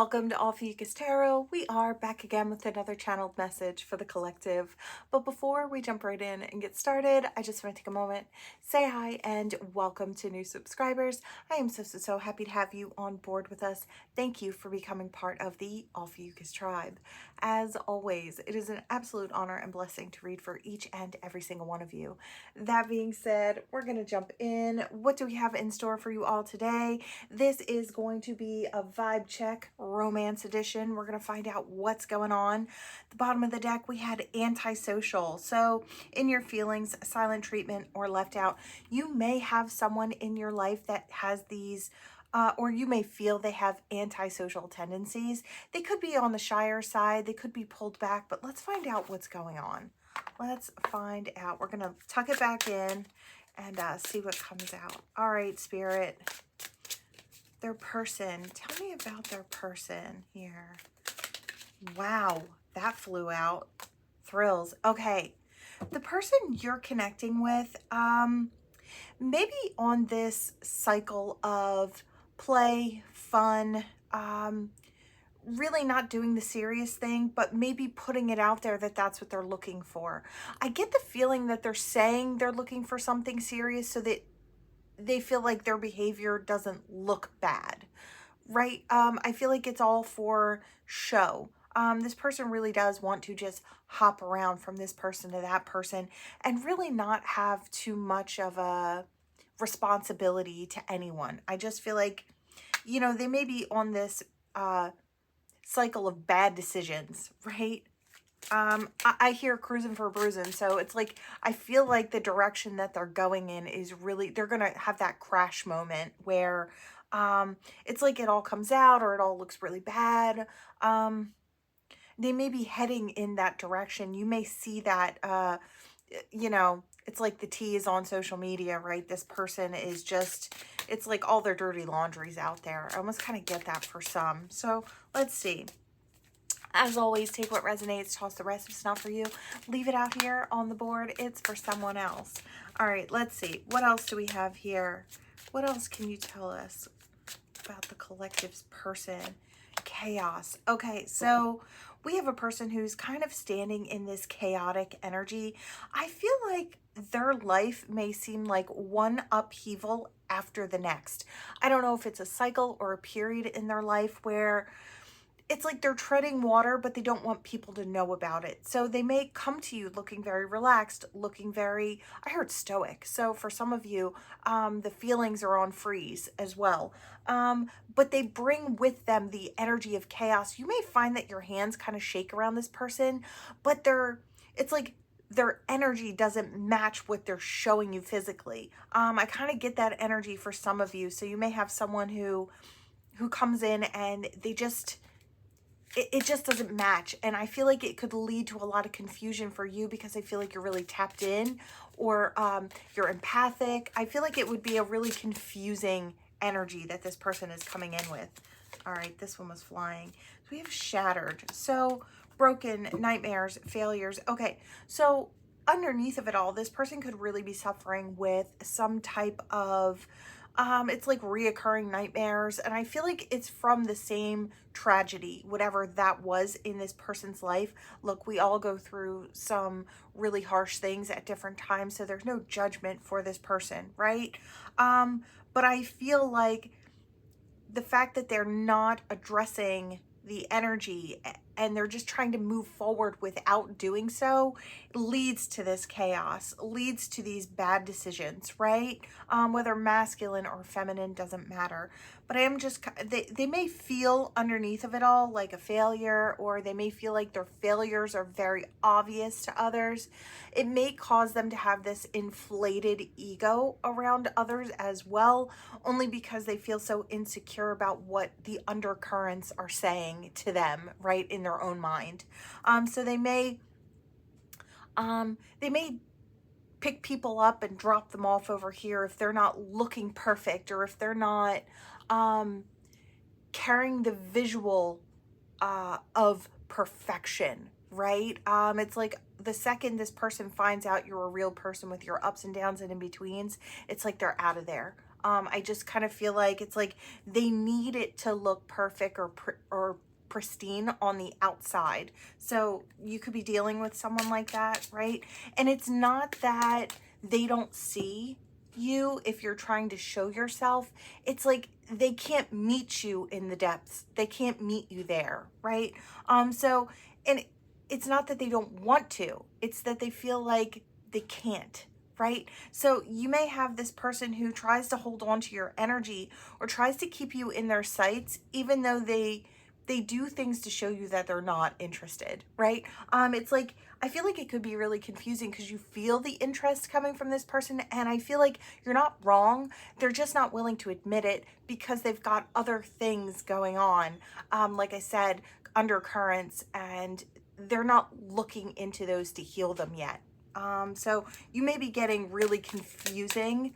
Welcome to Ophiuchus Tarot. We are back again with another channeled message for the collective. But before we jump right in and get started, I just want to take a moment, say hi, and welcome to new subscribers. I am so happy to have you on board with us. Thank you for becoming part of the Ophiuchus tribe. As always, it is an absolute honor and blessing to read for each and every single one of you. That being said, we're going to jump in. What do we have in store for you all today? This is going to be a vibe check romance edition. We're going to find out what's going on. The bottom of the deck, we had antisocial. So in your feelings, silent treatment, or left out, you may have someone in your life that has these or you may feel they have antisocial tendencies. They could be on the shyer side. They could be pulled back, but let's find out what's going on. Let's find out. We're going to tuck it back in and see what comes out. All right, Spirit. Their person. Tell me about their person here. Wow, that flew out. Thrills. Okay. The person you're connecting with, maybe on this cycle of play, fun, really not doing the serious thing, but maybe putting it out there that that's what they're looking for. I get the feeling that they're saying they're looking for something serious so that they feel like their behavior doesn't look bad, right? I feel like it's all for show. This person really does want to just hop around from this person to that person and really not have too much of a responsibility to anyone. I just feel like, you know, they may be on this cycle of bad decisions, right? I hear cruising for a bruising, so it's like I feel like the direction that they're going in is really, they're gonna have that crash moment where it's like it all comes out or it all looks really bad. They may be heading in that direction. You may see that you know, it's like the tea is on social media, right? This person is just, it's like all their dirty laundry's out there. I almost kind of get that for some. So let's see. As always, take what resonates, toss the rest if it's not for you. Leave it out here on the board. It's for someone else. All right, let's see. What else do we have here? What else can you tell us about the collective's person? Chaos. Okay, so we have a person who's kind of standing in this chaotic energy. I feel like their life may seem like one upheaval after the next. I don't know if it's a cycle or a period in their life where it's like they're treading water, but they don't want people to know about it. So they may come to you looking very relaxed, looking very, I heard stoic. So for some of you, the feelings are on freeze as well. But they bring with them the energy of chaos. You may find that your hands kind of shake around this person, but it's like their energy doesn't match what they're showing you physically. I kind of get that energy for some of you. So you may have someone who comes in and they just, it just doesn't match. And I feel like it could lead to a lot of confusion for you because I feel like you're really tapped in or you're empathic. I feel like it would be a really confusing energy that this person is coming in with. All right, this one was flying. So we have shattered. So broken, nightmares, failures. Okay, so underneath of it all, this person could really be suffering with some type of it's like reoccurring nightmares, and I feel like it's from the same tragedy, whatever that was in this person's life. Look, we all go through some really harsh things at different times, so there's no judgment for this person, right? But I feel like the fact that they're not addressing the energy and they're just trying to move forward without doing so leads to this chaos, leads to these bad decisions, right? Whether masculine or feminine doesn't matter. But I am just, they may feel underneath of it all like a failure, or they may feel like their failures are very obvious to others. It may cause them to have this inflated ego around others as well, only because they feel so insecure about what the undercurrents are saying to them, right, in their own mind. So they may pick people up and drop them off over here if they're not looking perfect, or if they're not carrying the visual of perfection, right? It's like the second this person finds out you're a real person with your ups and downs and in-betweens, it's like they're out of there. I just kind of feel like it's like they need it to look perfect or pristine on the outside. So you could be dealing with someone like that, right? And it's not that they don't see you if you're trying to show yourself. It's like they can't meet you in the depths. They can't meet you there, right? So, and it's not that they don't want to, it's that they feel like they can't, right? So you may have this person who tries to hold on to your energy or tries to keep you in their sights, even though they do things to show you that they're not interested, right? It's like, I feel like it could be really confusing because you feel the interest coming from this person, and I feel like you're not wrong. They're just not willing to admit it because they've got other things going on. Like I said, undercurrents, and they're not looking into those to heal them yet. So you may be getting really confusing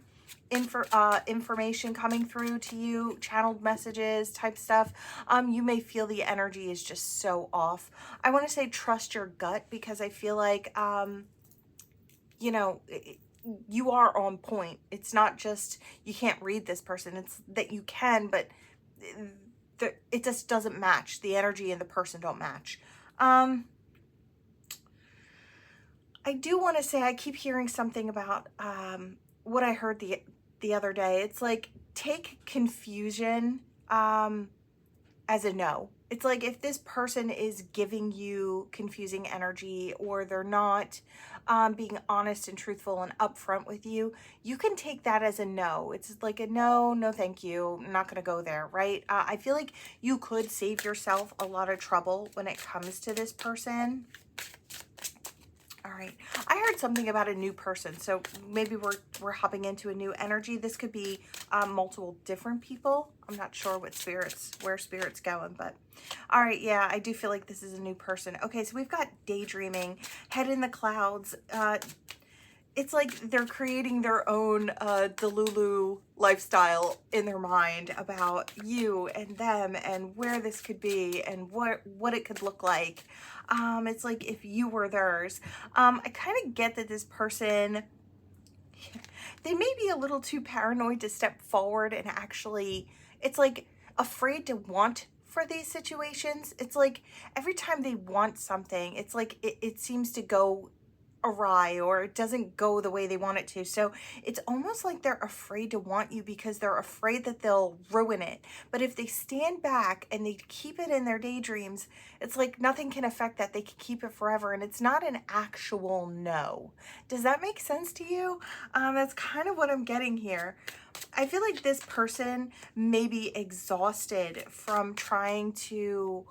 information coming through to you, channeled messages type stuff. You may feel the energy is just so off. I want to say trust your gut, because I feel like, you know, you are on point. It's not just you can't read this person, it's that you can, but it just doesn't match. The energy and the person don't match. I do want to say, I keep hearing something about what I heard the other day. It's like, take confusion as a no. It's like, if this person is giving you confusing energy, or they're not being honest and truthful and upfront with you, you can take that as a no. It's like a no, no thank you, I'm not going to go there, right? I feel like you could save yourself a lot of trouble when it comes to this person. All right, I heard something about a new person, so maybe we're hopping into a new energy. This could be multiple different people. I'm not sure where spirit's going, but all right, yeah, I do feel like this is a new person. Okay, so we've got daydreaming, head in the clouds. It's like they're creating their own Delulu lifestyle in their mind about you and them and where this could be and what it could look like. It's like if you were theirs. I kind of get that this person, they may be a little too paranoid to step forward and actually, it's like afraid to want for these situations. It's like every time they want something, it's like it seems to go awry, or it doesn't go the way they want it to. So it's almost like they're afraid to want you because they're afraid that they'll ruin it. But if they stand back and they keep it in their daydreams, it's like nothing can affect that. They can keep it forever, and it's not an actual no. Does that make sense to you? That's kind of what I'm getting here. I feel like this person may be exhausted from trying to,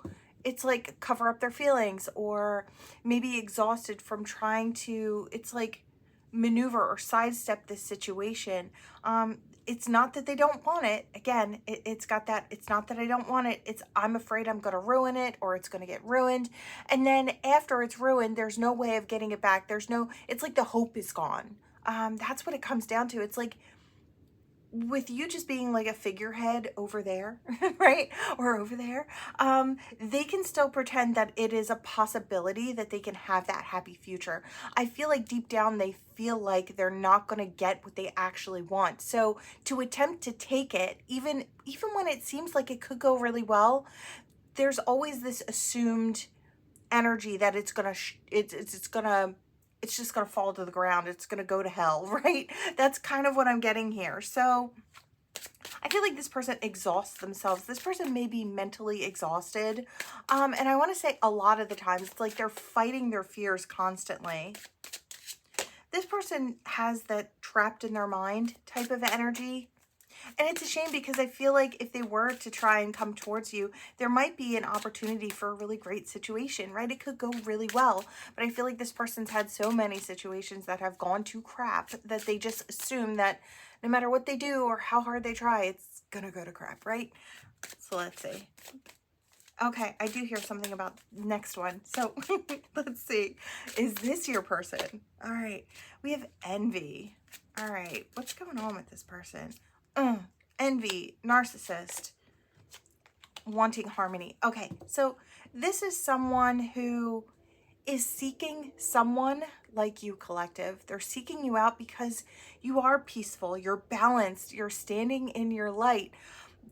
it's like, cover up their feelings, or maybe exhausted from trying to, it's like, maneuver or sidestep this situation. It's not that they don't want it. Again, it's got that, it's not that I don't want it. It's I'm afraid I'm going to ruin it, or it's going to get ruined. And then after it's ruined, there's no way of getting it back. It's like the hope is gone. That's what it comes down to. It's like, with you just being like a figurehead over there, right? Or over there, they can still pretend that it is a possibility that they can have that happy future. I feel like deep down, they feel like they're not going to get what they actually want. So to attempt to take it, even when it seems like it could go really well, there's always this assumed energy that it's just going to fall to the ground. It's going to go to hell, right? That's kind of what I'm getting here. So I feel like this person exhausts themselves. This person may be mentally exhausted. And I want to say a lot of the times, it's like they're fighting their fears constantly. This person has that trapped in their mind type of energy. And it's a shame, because I feel like if they were to try and come towards you, there might be an opportunity for a really great situation, right? It could go really well. But I feel like this person's had so many situations that have gone to crap that they just assume that no matter what they do or how hard they try, it's gonna go to crap, right? So let's see. Okay, I do hear something about next one. So let's see. Is this your person? All right, we have envy. All right, what's going on with this person? Envy, narcissist, wanting harmony. Okay, so this is someone who is seeking someone like you, collective. They're seeking you out because you are peaceful, you're balanced, you're standing in your light.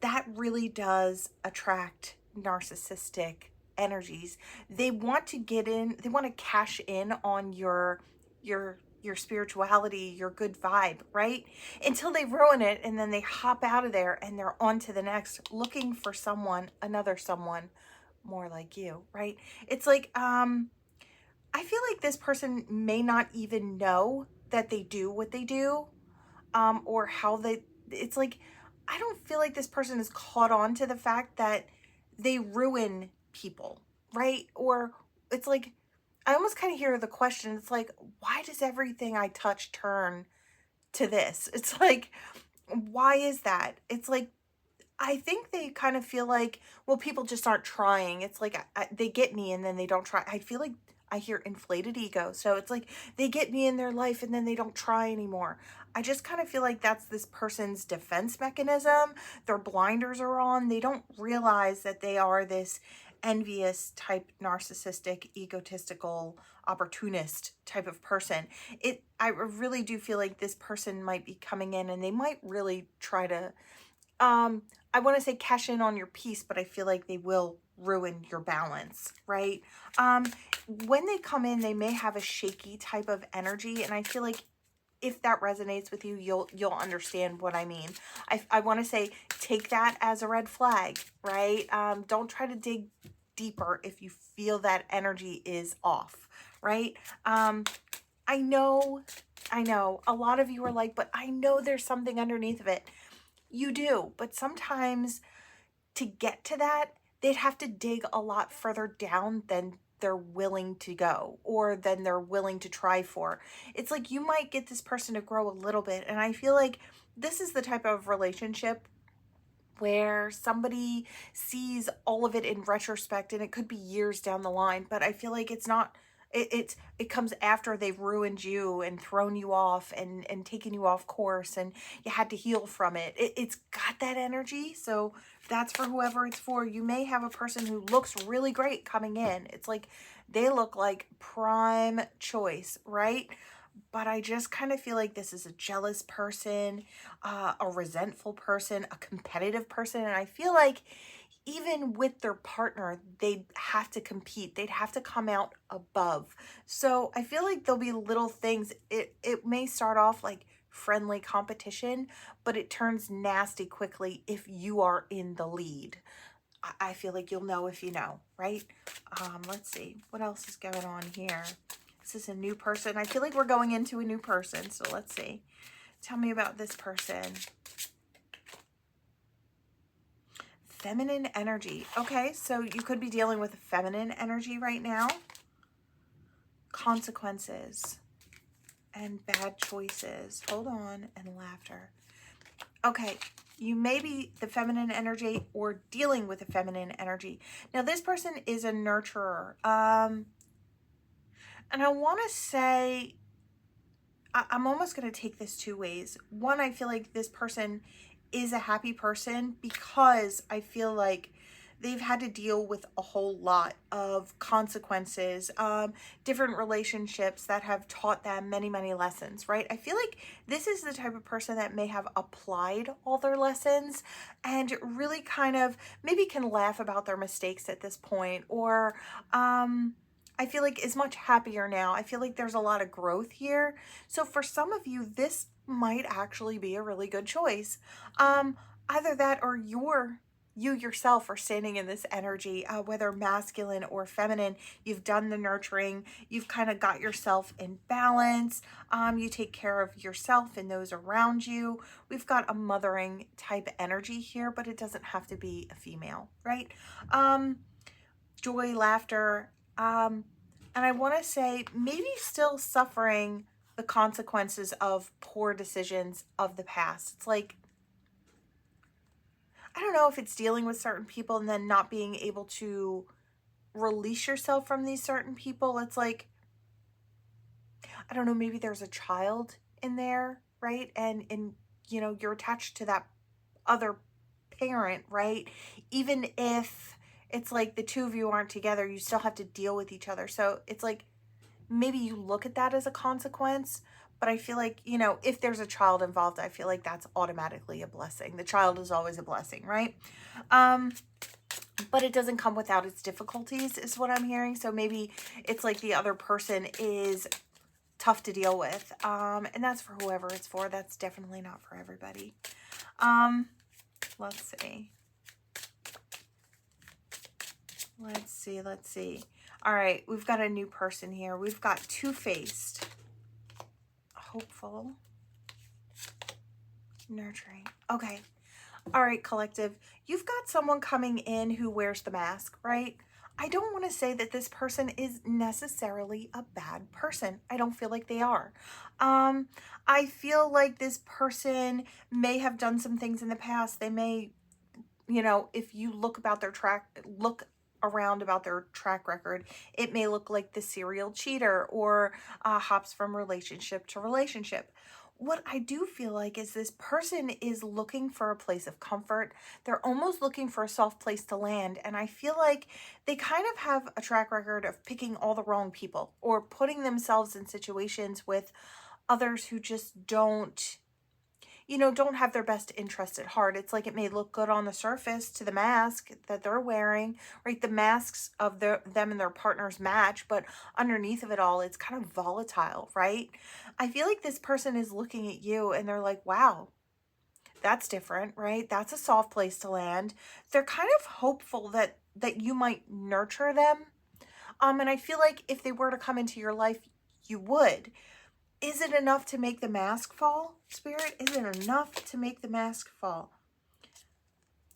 That really does attract narcissistic energies. They want to get in, they want to cash in on your spirituality, your good vibe, right? Until they ruin it, and then they hop out of there and they're on to the next, looking for someone, another someone more like you, right? It's like I feel like this person may not even know that they do what they do, or how they, it's like, I don't feel like this person is caught on to the fact that they ruin people, right? Or it's like, I almost kind of hear the question, it's like, why does everything I touch turn to this? It's like, why is that? It's like, I think they kind of feel like, well, people just aren't trying. It's like they get me and then they don't try. I feel like I hear inflated ego. So it's like they get me in their life and then they don't try anymore. I just kind of feel like that's this person's defense mechanism. Their blinders are on. They don't realize that they are this envious type, narcissistic, egotistical, opportunist type of person. I really do feel like this person might be coming in and they might really try to I want to say cash in on your peace, but I feel like they will ruin your balance, right? Um, when they come in, they may have a shaky type of energy, and I feel like if that resonates with you, you'll understand what I mean. I want to say take that as a red flag, right? Don't try to dig deeper if you feel that energy is off, right? I know, I know a lot of you are like, but I know there's something underneath of it. You do, but sometimes to get to that, they'd have to dig a lot further down than they're willing to go or than they're willing to try for. It's like you might get this person to grow a little bit, and I feel like this is the type of relationship where somebody sees all of it in retrospect, and it could be years down the line, but I feel like it's not, it comes after they've ruined you and thrown you off and taken you off course, and you had to heal from it's got that energy. So that's for whoever it's for. You may have a person who looks really great coming in. It's like they look like prime choice, right? But I just kind of feel like this is a jealous person, a resentful person, a competitive person. And I feel like even with their partner, they'd have to compete. They'd have to come out above. So I feel like there'll be little things. It may start off like friendly competition, but it turns nasty quickly if you are in the lead. I feel like you'll know if you know, right? Let's see. What else is going on here? This is a new person. I feel like we're going into a new person. So let's see. Tell me about this person. Feminine energy. Okay, so you could be dealing with feminine energy right now. Consequences and bad choices. Hold on. And laughter. Okay, you may be the feminine energy or dealing with a feminine energy. Now, this person is a nurturer. And I want to say, I'm almost going to take this two ways. One, I feel like this person is a happy person because I feel like they've had to deal with a whole lot of consequences, different relationships that have taught them many, many lessons, right? I feel like this is the type of person that may have applied all their lessons and really kind of maybe can laugh about their mistakes at this point, or I feel like is much happier now. I feel like there's a lot of growth here. So for some of you, this might actually be a really good choice. Either that or you yourself are standing in this energy, whether masculine or feminine. You've done the nurturing. You've kind of got yourself in balance. You take care of yourself and those around you. We've got a mothering type energy here, but it doesn't have to be a female, right? Joy, laughter, and I want to say maybe still suffering the consequences of poor decisions of the past. It's like, I don't know if it's dealing with certain people and then not being able to release yourself from these certain people. It's like, I don't know, maybe there's a child in there, right? And you know, you're attached to that other parent, right? Even if it's like the two of you aren't together. You still have to deal with each other. So it's like, maybe you look at that as a consequence, but I feel like, you know, if there's a child involved, I feel like that's automatically a blessing. The child is always a blessing, right? But it doesn't come without its difficulties, is what I'm hearing. So maybe it's like the other person is tough to deal with. And that's for whoever it's for. That's definitely not for everybody. Let's see. Let's see. All right, we've got a new person here. We've got two-faced, hopeful, nurturing. Okay. All right, collective. You've got someone coming in who wears the mask, right? I don't want to say that this person is necessarily a bad person. I don't feel like they are. I feel like this person may have done some things in the past. They may, you know, if you look around about their track record, it may look like the serial cheater or hops from relationship to relationship. What I do feel like is this person is looking for a place of comfort. They're almost looking for a soft place to land. And I feel like they kind of have a track record of picking all the wrong people or putting themselves in situations with others who just don't, you know, don't have their best interest at heart. It's like it may look good on the surface to the mask that they're wearing, right? The masks of them and their partners match, but underneath of it all, it's kind of volatile, right? I feel like this person is looking at you and they're like, wow, that's different, right? That's a soft place to land. They're kind of hopeful that you might nurture them. And I feel like if they were to come into your life, you would. Is it enough to make the mask fall, Spirit? Is it enough to make the mask fall?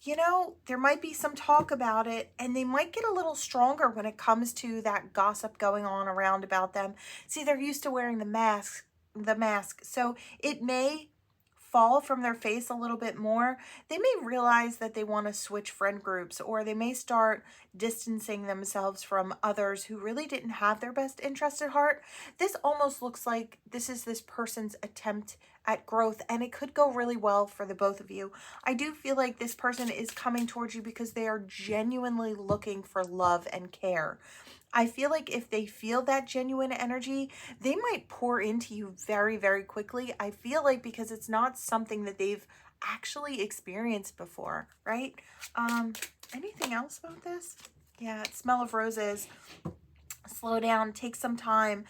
You know, there might be some talk about it, and they might get a little stronger when it comes to that gossip going on around about them. See, they're used to wearing the mask, so it may fall from their face a little bit more. They may realize that they want to switch friend groups, or they may start distancing themselves from others who really didn't have their best interest at heart. This almost looks like this is this person's attempt at growth, and it could go really well for the both of you. I do feel like this person is coming towards you because they are genuinely looking for love and care. I feel like if they feel that genuine energy, they might pour into you very, very quickly. I feel like because it's not something that they've actually experienced before, right? Anything else about this? Yeah, smell of roses. Slow down, take some time,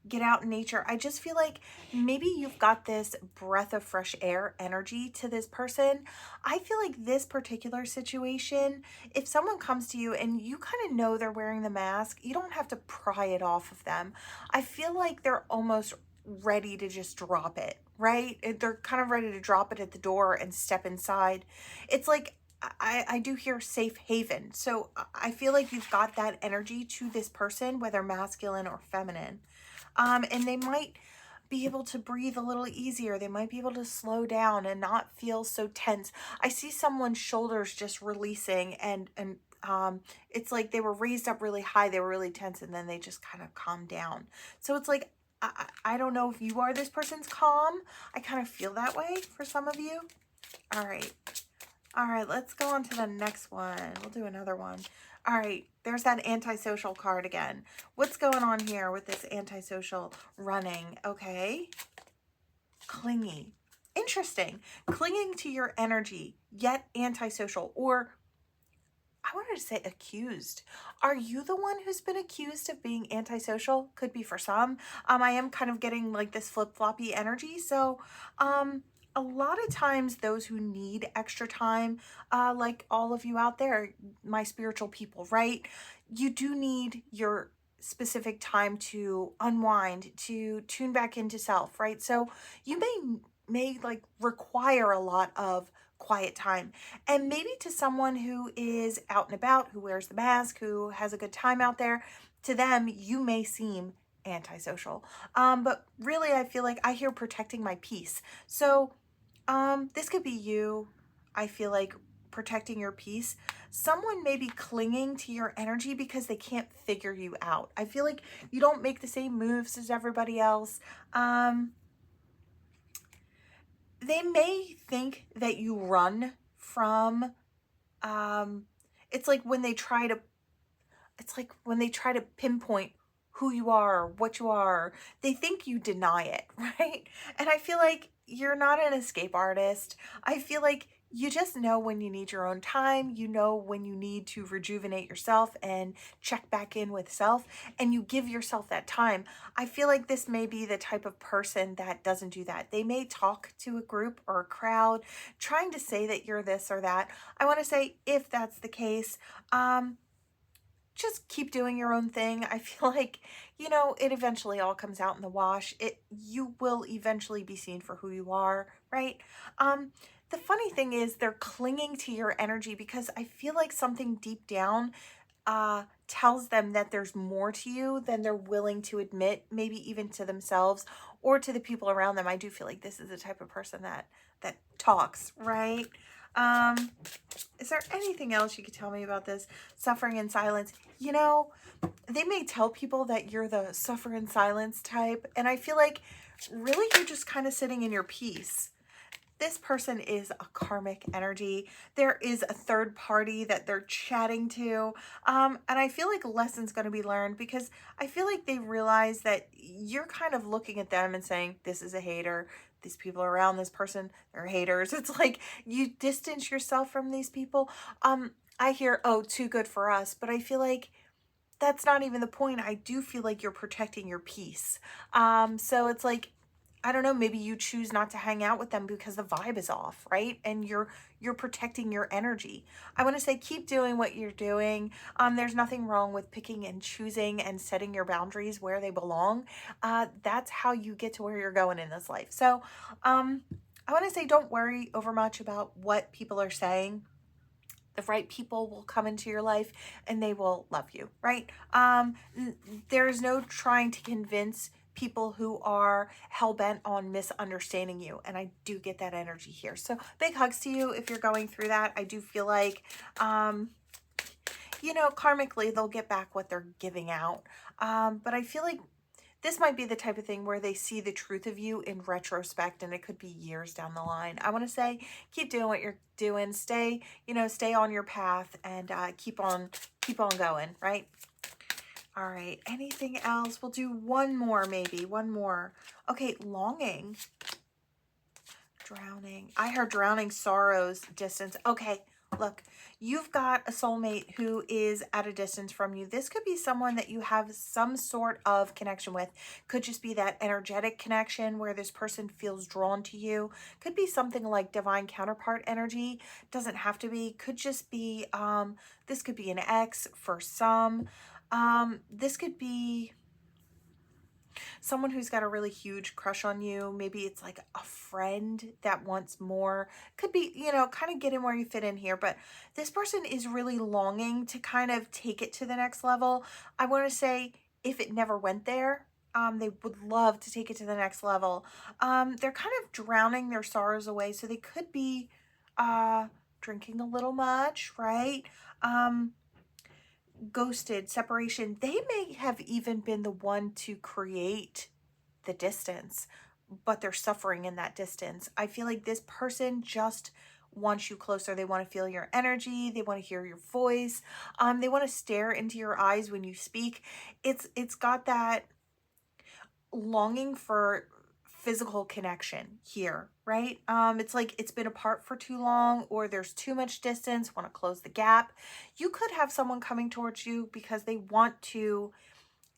get out in nature. I just feel like maybe you've got this breath of fresh air energy to this person. I feel like this particular situation, if someone comes to you and you kind of know they're wearing the mask, you don't have to pry it off of them. I feel like they're almost ready to just drop it, right? They're kind of ready to drop it at the door and step inside. It's like, I do hear safe haven. So I feel like you've got that energy to this person, whether masculine or feminine. And they might be able to breathe a little easier. They might be able to slow down and not feel so tense. I see someone's shoulders just releasing and it's like they were raised up really high. They were really tense and then they just kind of calmed down. So it's like, I don't know if you are this person's calm. I kind of feel that way for some of you. All right. All right, let's go on to the next one. We'll do another one. All right, there's that antisocial card again. What's going on here with this antisocial running? Okay. Clingy. Interesting. Clinging to your energy, yet antisocial. Or I wanted to say accused. Are you the one who's been accused of being antisocial? Could be for some. I am kind of getting like this flip-floppy energy. So, a lot of times those who need extra time, like all of you out there, my spiritual people, right? You do need your specific time to unwind, to tune back into self, right? So you may like require a lot of quiet time. And maybe to someone who is out and about, who wears the mask, who has a good time out there, to them, you may seem antisocial. But really, I feel like I hear protecting my peace. So this could be you, I feel like, protecting your peace. Someone may be clinging to your energy because they can't figure you out. I feel like you don't make the same moves as everybody else. They may think that you run from, it's like when they try to pinpoint who you are, what you are, they think you deny it, right? And I feel like you're not an escape artist. I feel like you just know when you need your own time. You know when you need to rejuvenate yourself and check back in with self, and you give yourself that time. I feel like this may be the type of person that doesn't do that. They may talk to a group or a crowd trying to say that you're this or that. I want to say, if that's the case, just keep doing your own thing. I feel like, it eventually all comes out in the wash. You will eventually be seen for who you are, right? The funny thing is they're clinging to your energy because I feel like something deep down tells them that there's more to you than they're willing to admit, maybe even to themselves or to the people around them. I do feel like this is the type of person that talks, right? Um, is there anything else you could tell me about this suffering in silence? They may tell people that you're the suffer in silence type, and I feel like really you're just kind of sitting in your peace. This person is a karmic energy. There is a third party that they're chatting to. And I feel like a lesson's going to be learned because I feel like they realize that you're kind of looking at them and saying, this is a hater. These people around this person, they're haters. It's like you distance yourself from these people. I hear, oh, too good for us. But I feel like that's not even the point. I do feel like you're protecting your peace. So it's like, I don't know, maybe you choose not to hang out with them because the vibe is off, right? And you're protecting your energy. I want to say keep doing what you're doing. There's nothing wrong with picking and choosing and setting your boundaries where they belong. That's how you get to where you're going in this life. So I want to say don't worry over much about what people are saying. The right people will come into your life and they will love you, right? There's no trying to convince people who are hell-bent on misunderstanding you, and I do get that energy here. So big hugs to you if you're going through that. I do feel like karmically they'll get back what they're giving out, but I feel like this might be the type of thing where they see the truth of you in retrospect, and it could be years down the line. I want to say, keep doing what you're doing. Stay on your path, and keep on going, right? All right. Anything else? We'll do one more, maybe one more. Okay. Longing, drowning. I heard drowning, sorrows, distance. Okay. Look, you've got a soulmate who is at a distance from you. This could be someone that you have some sort of connection with. Could just be that energetic connection where this person feels drawn to you. Could be something like divine counterpart energy. Doesn't have to be. Could just be, this could be an ex for some. This could be someone who's got a really huge crush on you. Maybe it's like a friend that wants more. Could be, kind of get in where you fit in here. But this person is really longing to kind of take it to the next level. I want to say if it never went there, they would love to take it to the next level. They're kind of drowning their sorrows away. So they could be drinking a little much, right? Ghosted, separation. They may have even been the one to create the distance, but they're suffering in that distance. I feel like this person just wants you closer. They want to feel your energy. They want to hear your voice. They want to stare into your eyes when you speak. It's got that longing for physical connection here, right? It's like it's been apart for too long, or there's too much distance, want to close the gap. You could have someone coming towards you because they want to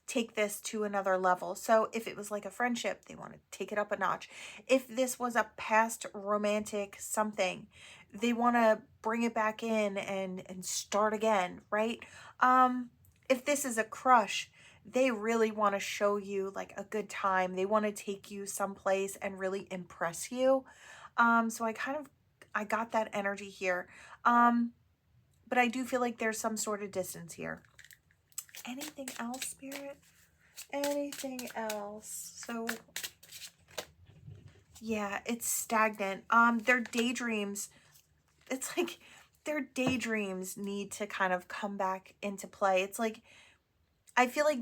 take this to another level. So if it was like a friendship, they want to take it up a notch. If this was a past romantic something, they want to bring it back in and start again, right? If this is a crush, they really want to show you like a good time. They want to take you someplace and really impress you. So I got that energy here. But I do feel like there's some sort of distance here. Anything else, Spirit? Anything else? So yeah, it's stagnant. Their daydreams, it's like their daydreams need to kind of come back into play. It's like I feel like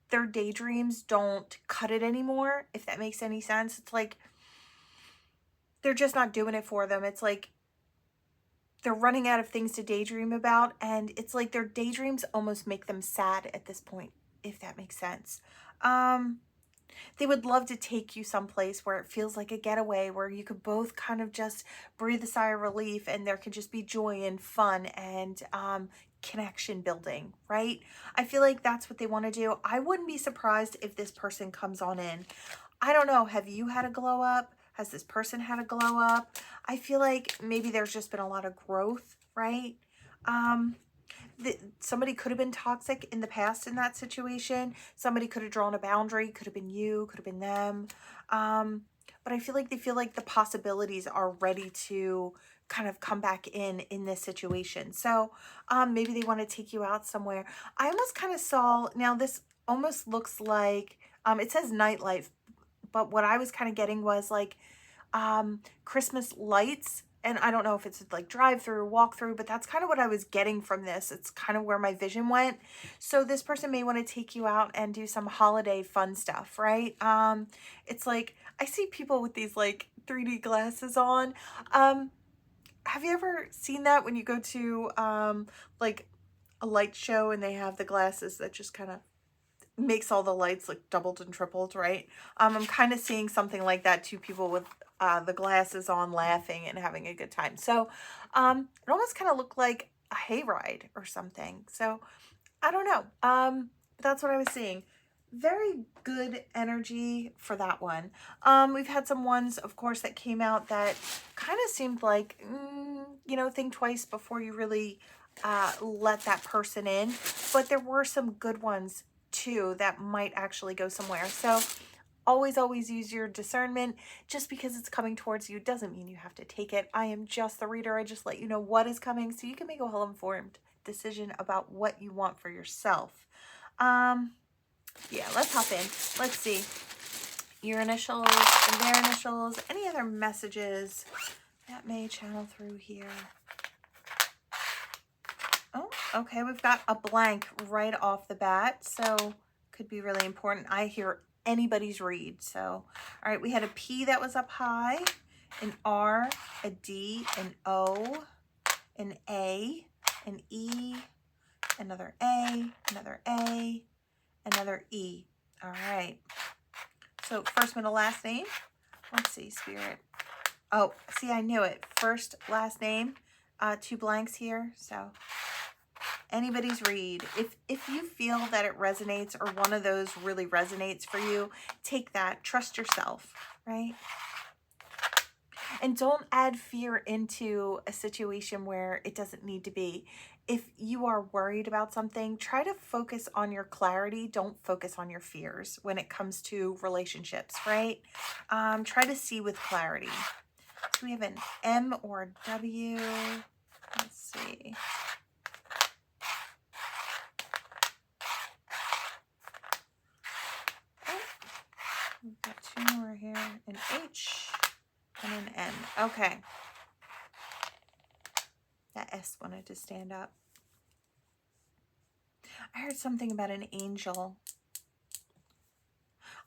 their daydreams don't cut it anymore, if that makes any sense. It's like they're just not doing it for them. It's like they're running out of things to daydream about, and it's like their daydreams almost make them sad at this point, if that makes sense. They would love to take you someplace where it feels like a getaway, where you could both kind of just breathe a sigh of relief, and there could just be joy and fun and connection building, right? I feel like that's what they want to do. I wouldn't be surprised if this person comes on in. I don't know. Have you had a glow up? Has this person had a glow up? I feel like maybe there's just been a lot of growth, right? Somebody could have been toxic in the past in that situation. Somebody could have drawn a boundary. Could have been you, could have been them. But I feel like they feel like the possibilities are ready to kind of come back in this situation. So maybe they want to take you out somewhere. I almost kind of saw, now this almost looks like, it says nightlife, but what I was kind of getting was like Christmas lights. And I don't know if it's like drive-through, walk-through, but that's kind of what I was getting from this. It's kind of where my vision went. So this person may want to take you out and do some holiday fun stuff, right? It's like, I see people with these like 3D glasses on. Have you ever seen that when you go to like a light show and they have the glasses that just kind of makes all the lights look doubled and tripled, right? I'm kind of seeing something like that, two people with the glasses on laughing and having a good time. So it almost kind of looked like a hayride or something. So I don't know. But that's what I was seeing. Very good energy for that one. We've had some ones, of course, that came out that kind of seemed like, you know, think twice before you really let that person in. But there were some good ones too that might actually go somewhere. So always use your discernment. Just because it's coming towards you doesn't mean you have to take it. I am just the reader. I just let you know what is coming so you can make a well-informed decision about what you want for yourself. Yeah, let's hop in. Let's see your initials and their initials, any other messages that may channel through here. Oh, okay, we've got a blank right off the bat, so could be really important. I hear anybody's read. So, all right, we had a P that was up high, an R, a D, an O, an A, an E, another A, another A, another E. All right. So first, middle, last name. Let's see, Spirit. Oh, see, I knew it. First, last name, two blanks here. So anybody's read. If you feel that it resonates or one of those really resonates for you, take that. Trust yourself, right? And don't add fear into a situation where it doesn't need to be. If you are worried about something, try to focus on your clarity. Don't focus on your fears when it comes to relationships, right? Try to see with clarity. So we have an M or a W. Let's see. Oh, we've got two more here. An H and an N. Okay. That S wanted to stand up. I heard something about an angel.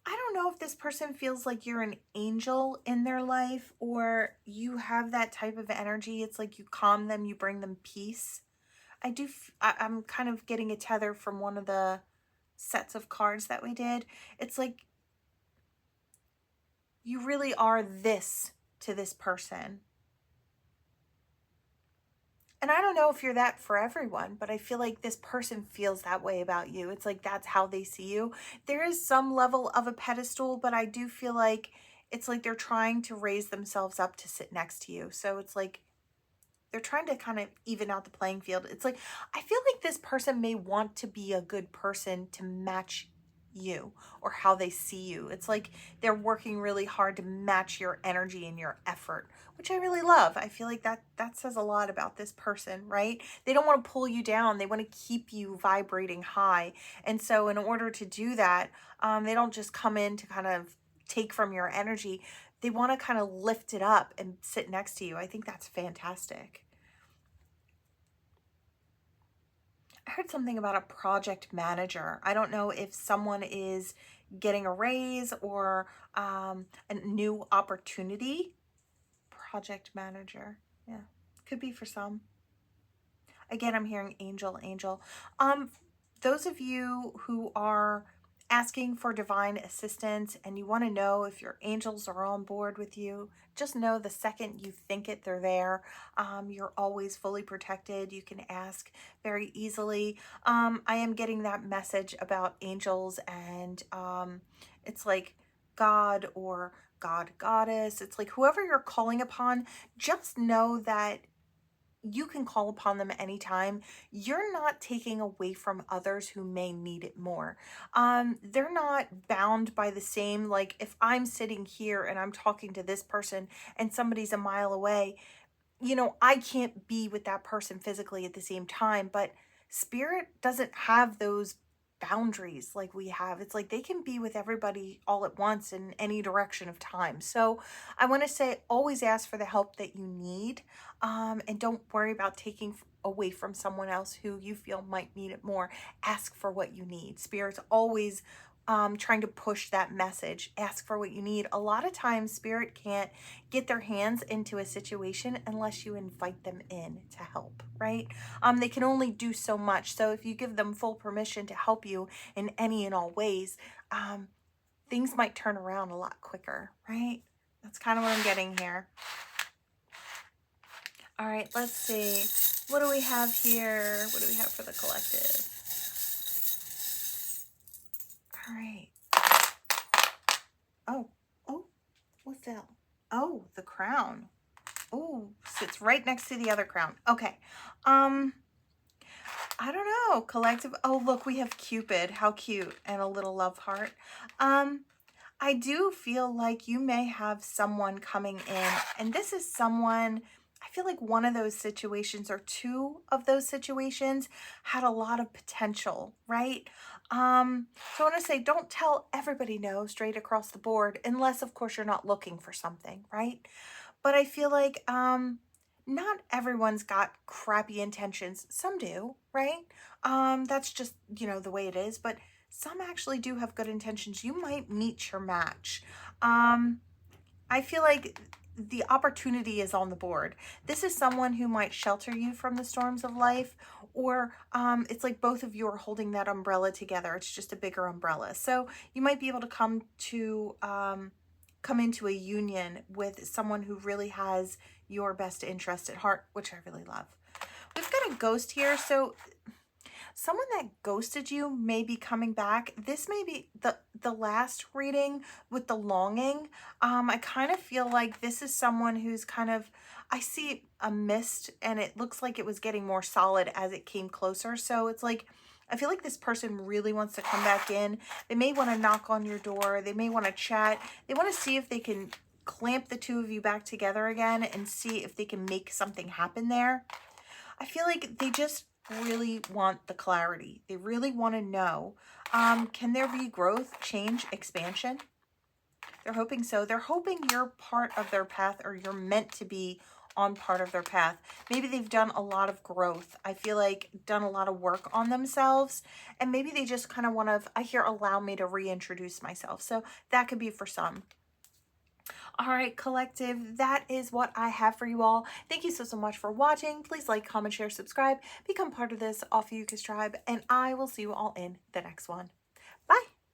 I don't know if this person feels like you're an angel in their life or you have that type of energy. It's like you calm them, you bring them peace. I'm kind of getting a tether from one of the sets of cards that we did. It's like you really are this to this person. And I don't know if you're that for everyone, but I feel like this person feels that way about you. It's like that's how they see you. There is some level of a pedestal, but I do feel like it's like they're trying to raise themselves up to sit next to you. So it's like they're trying to kind of even out the playing field. It's like I feel like this person may want to be a good person to match you or how they see you. It's like they're working really hard to match your energy and your effort, which I really love. I feel like that says a lot about this person, right? They don't want to pull you down. They want to keep you vibrating high. And so in order to do that, they don't just come in to kind of take from your energy. They want to kind of lift it up and sit next to you. I think that's fantastic. I heard something about a project manager. I don't know if someone is getting a raise or a new opportunity. Project manager. Yeah. Could be for some. Again, I'm hearing angel, angel. Those of you who are asking for divine assistance and you want to know if your angels are on board with you, just know the second you think it, they're there. You're always fully protected. You can ask very easily. I am getting that message about angels, and it's like God or God, goddess. It's like whoever you're calling upon, just know that you can call upon them anytime. You're not taking away from others who may need it more. They're not bound by the same, like if I'm sitting here and I'm talking to this person and somebody's a mile away, you know, I can't be with that person physically at the same time, but spirit doesn't have those boundaries like we have. It's like they can be with everybody all at once in any direction of time. So I want to say always ask for the help that you need, and don't worry about taking away from someone else who you feel might need it more. Ask for what you need. Spirit's always trying to push that message. Ask for what you need. A lot of times spirit can't get their hands into a situation unless you invite them in to help, right? They can only do so much. So if you give them full permission to help you in any and all ways, things might turn around a lot quicker, right? That's kind of what I'm getting here. All right, let's see. What do we have here? What do we have for the collective? All right. Oh, what's that? Oh, the crown. Oh, sits right next to the other crown. Okay. I don't know. Collective. Oh, look, we have Cupid. How cute. And a little love heart. I do feel like you may have someone coming in, and this is someone, I feel like one of those situations or two of those situations had a lot of potential, right? So I want to say, don't tell everybody no straight across the board, unless of course you're not looking for something, right? But I feel like not everyone's got crappy intentions. Some do, right? That's just, you know, the way it is. But some actually do have good intentions. You might meet your match. I feel like the opportunity is on the board. This is someone who might shelter you from the storms of life, or it's like both of you are holding that umbrella together. It's just a bigger umbrella. So you might be able to come into a union with someone who really has your best interest at heart, which I really love. We've got a ghost here. So someone that ghosted you may be coming back. This may be the last reading with the longing. I kind of feel like this is someone who's kind of, I see a mist and it looks like it was getting more solid as it came closer. So it's like, I feel like this person really wants to come back in. They may want to knock on your door. They may want to chat. They want to see if they can clamp the two of you back together again and see if they can make something happen there. I feel like they just really want the clarity. They really want to know, can there be growth, change, expansion? They're hoping so. They're hoping you're part of their path, or you're meant to be on part of their path. Maybe they've done a lot of growth. I feel like done a lot of work on themselves, and maybe they just kind of want to, I hear, allow me to reintroduce myself. So that could be for some. All right, collective, that is what I have for you all. Thank you so much for watching. Please like, comment, share, subscribe, become part of this Ophiuchus tribe, and I will see you all in the next one.